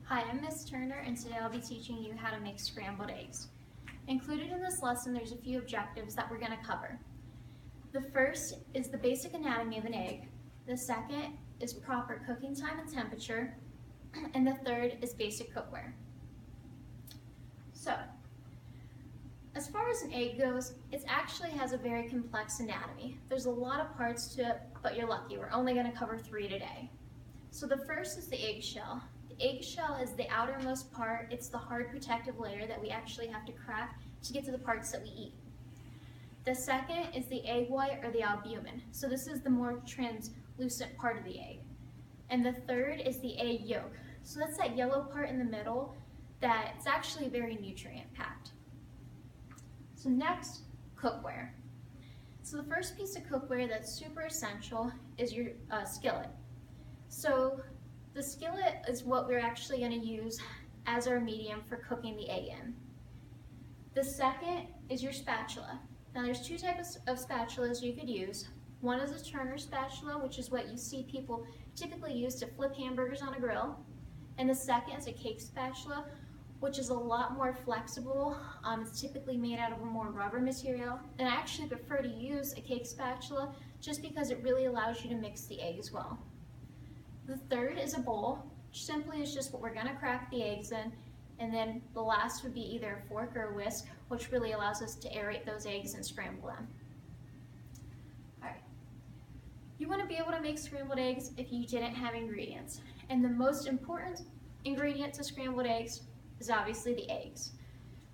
Hi, I'm Miss Turner, and today I'll be teaching you how to make scrambled eggs. Included in this lesson, there's a few objectives that we're going to cover. The first is the basic anatomy of an egg. The second is proper cooking time and temperature. And the third is basic cookware. So, as far as an egg goes, it actually has a very complex anatomy. There's a lot of parts to it, but you're lucky. We're only going to cover 3 today. So the first is the eggshell. The eggshell is the outermost part. It's the hard protective layer that we actually have to crack to get to the parts that we eat. The second is the egg white or the albumin. So this is the more translucent part of the egg. And the third is the egg yolk. So that's that yellow part in the middle that's actually very nutrient packed. So next, cookware. So the first piece of cookware that's super essential is your skillet. So the skillet is what we're actually going to use as our medium for cooking the egg in. The second is your spatula. Now there's 2 types of spatulas you could use. One is a Turner spatula, which is what you see people typically use to flip hamburgers on a grill. And the second is a cake spatula, which is a lot more flexible. It's typically made out of a more rubber material. And I actually prefer to use a cake spatula just because it really allows you to mix the eggs well. The third is a bowl, which simply is just what we're going to crack the eggs in. And then the last would be either a fork or a whisk, which really allows us to aerate those eggs and scramble them. Alright, you want to be able to make scrambled eggs if you didn't have ingredients. And the most important ingredient to scrambled eggs is obviously the eggs.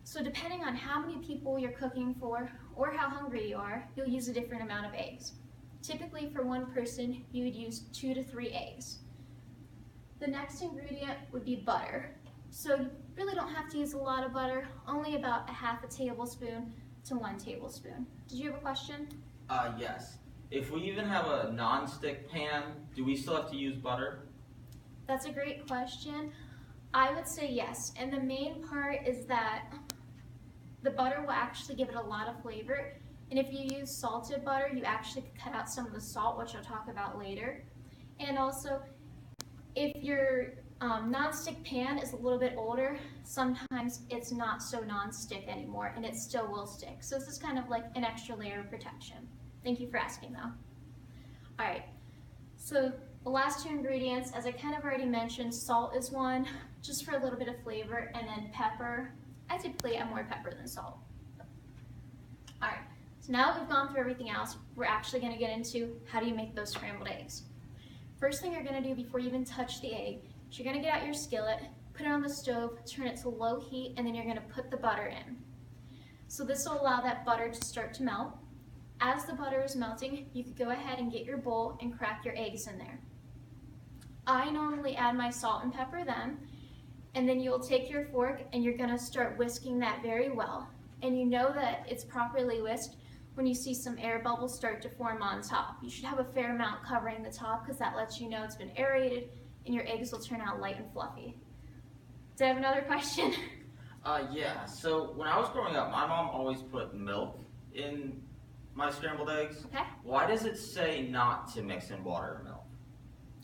So depending on how many people you're cooking for or how hungry you are, you'll use a different amount of eggs. Typically for one person, you would use 2 to 3 eggs. The next ingredient would be butter. So you really don't have to use a lot of butter, only about a half a tablespoon to 1 tablespoon. Did you have a question? Yes. If we even have a non-stick pan, do we still have to use butter? That's a great question. I would say yes. And the main part is that the butter will actually give it a lot of flavor. And if you use salted butter, you actually could cut out some of the salt, which I'll talk about later. And also, if your non-stick pan is a little bit older, sometimes it's not so non-stick anymore and it still will stick. So this is kind of like an extra layer of protection. Thank you for asking though. Alright, so the last 2 ingredients, as I kind of already mentioned, salt is one, just for a little bit of flavor, and then pepper. I typically add more pepper than salt. Alright, so now that we've gone through everything else, we're actually going to get into how do you make those scrambled eggs. First thing you're going to do before you even touch the egg is you're going to get out your skillet, put it on the stove, turn it to low heat, and then you're going to put the butter in. So this will allow that butter to start to melt. As the butter is melting, you could go ahead and get your bowl and crack your eggs in there. I normally add my salt and pepper then, and then you'll take your fork and you're going to start whisking that very well. And you know that it's properly whisked when you see some air bubbles start to form on top. You should have a fair amount covering the top because that lets you know it's been aerated and your eggs will turn out light and fluffy. Do I have another question? Yeah. So when I was growing up, my mom always put milk in my scrambled eggs. Okay. Why does it say not to mix in water or milk?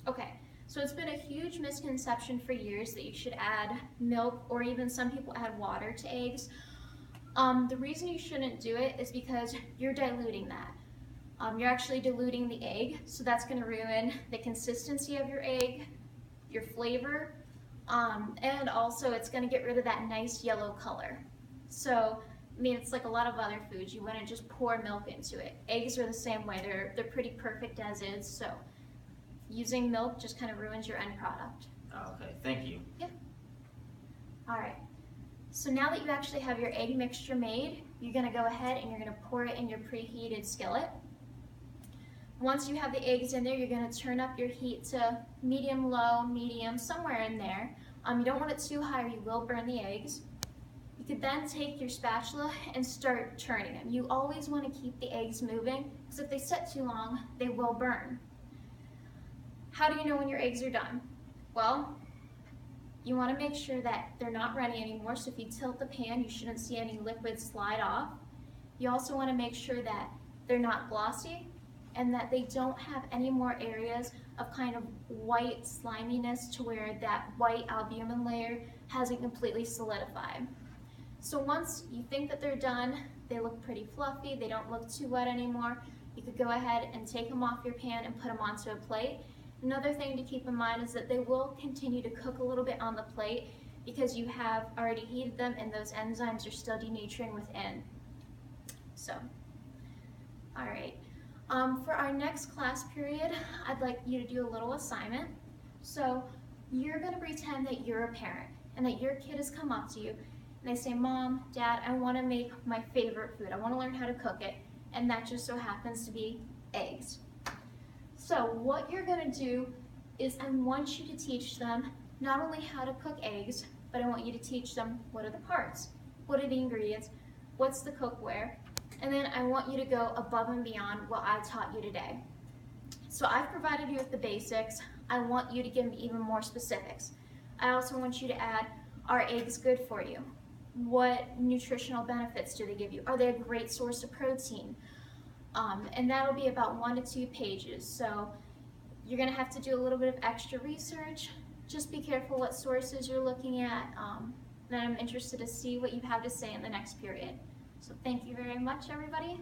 Okay. So it's been a huge misconception for years that you should add milk or even some people add water to eggs. The reason you shouldn't do it is because you're diluting that. You're actually diluting the egg, so that's going to ruin the consistency of your egg, your flavor, and also it's going to get rid of that nice yellow color. So, I mean, it's like a lot of other foods. You wouldn't just pour milk into it. Eggs are the same way. They're pretty perfect as is, so using milk just kind of ruins your end product. Okay, thank you. Yep. All right. So now that you actually have your egg mixture made, you're going to go ahead and you're going to pour it in your preheated skillet. Once you have the eggs in there, you're going to turn up your heat to medium, low, medium, somewhere in there. You don't want it too high or you will burn the eggs. You could then take your spatula and start turning them. You always want to keep the eggs moving because if they sit too long, they will burn. How do you know when your eggs are done? Well, you want to make sure that they're not runny anymore, so if you tilt the pan, you shouldn't see any liquid slide off. You also want to make sure that they're not glossy and that they don't have any more areas of kind of white sliminess to where that white albumin layer hasn't completely solidified. So once you think that they're done, they look pretty fluffy, they don't look too wet anymore, you could go ahead and take them off your pan and put them onto a plate. Another thing to keep in mind is that they will continue to cook a little bit on the plate because you have already heated them and those enzymes are still denaturing within. So, all right. For our next class period, I'd like you to do a little assignment. So you're gonna pretend that you're a parent and that your kid has come up to you and they say, Mom, Dad, I wanna make my favorite food. I wanna learn how to cook it. And that just so happens to be eggs. So what you're gonna do is I want you to teach them not only how to cook eggs, but I want you to teach them what are the parts, what are the ingredients, what's the cookware, and then I want you to go above and beyond what I taught you today. So I've provided you with the basics. I want you to give me even more specifics. I also want you to add, are eggs good for you? What nutritional benefits do they give you? Are they a great source of protein? And that'll be about 1 to 2 pages. So you're gonna have to do a little bit of extra research. Just be careful what sources you're looking at. And I'm interested to see what you have to say in the next period. So thank you very much, everybody.